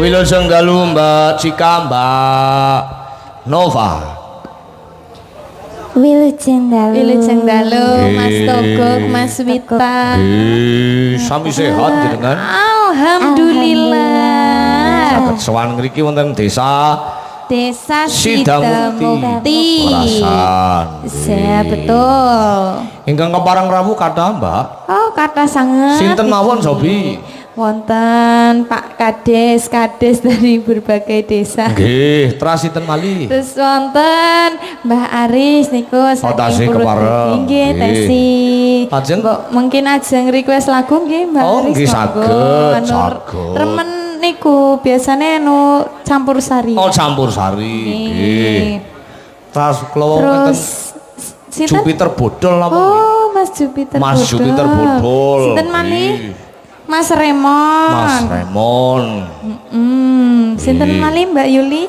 Wilujeng dalu Mbak Cika, Mbak Nova. Wilujeng dalu Mas Togok, Mas Wita. Sami sehat jenengan? Alhamdulillah. Saged sowan ngriki wonten desa Sidamukti. Perasan. Saya betul. Ingkang keparang rawuh kathah, Mbak. Oh, kata sangat. Sinten mawon Sobi? Wonten Pak Kades dari berbagai desa. Nggih, terus sinten malih? Terus wonten Mbah Aris niku tasih kepareng. Nggih, tesi. Ajeng mungkin ajeng request lagu nggih Mbak Aris. Oh, nggih saged. Remen niku biasane anu campur sari. Oh, campur sari. Nggih. Terus kula Jupiter Bodol napa nggih? Oh, Mas Jupiter Bodol. Mas Jupiter Bodol. Sinten malih? Mas Remon. Mas Remon. Sinten malih Mbak Yuli?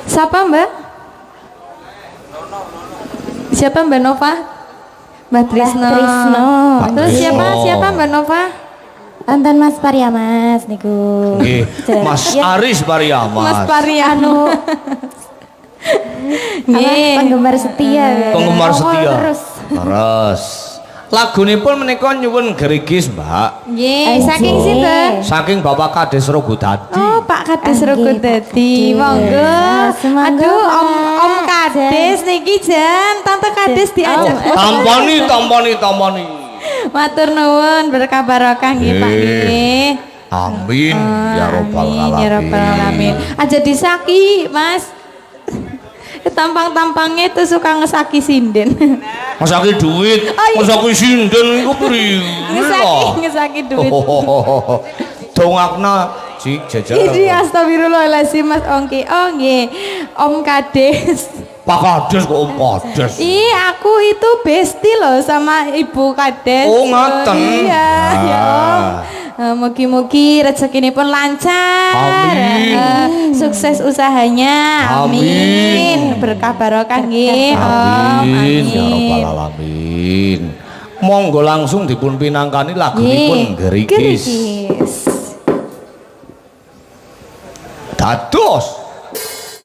Siapa Mbak? Siapa Mbak Nova? Mbak Trisno. Terus siapa Mbak Nova? Tonton Mas Pariamas niku. Nggih, Mas Aris Pariamas. Mas Pariano. Nggih, penggemar setia. Penggemar setia. Terus. Lagunipun menika nyuwun gerigis, Mbak. Nggih, saking sinten? Saking Bapak Kades Rogudadi. Oh, Pak Kades Rogudadi. Monggo. Aduh, Om Kades niki jan, Tante Kades diajak. Tampani. Matur nuwun, berkah barokah nggih Pak nggih. Amin ya rabbal alamin. Ya rabbal alamin. Aja disaki, Mas. Tampang-tampangnya itu suka ngesaki sinden. Ngesaki duit, ngesaki sinden iku priye? Ngesaki duit. Dongakna cik jajar. Ini astagfirullahaladzim Mas Ongki. Oh nggih, Om Kades. Pak Kades kok Om Kades? Iya, aku itu besti loh sama Ibu Kades. Oh, ngaten. Iya, ya Om. Mugi-mugi rezekinipun lancar. Amin. Sukses usahanya. Amin. Berkah barokah nggih. Amin ya rabbal alamin. Monggo langsung dipun pinangkani lagunipun Gerigis. Dados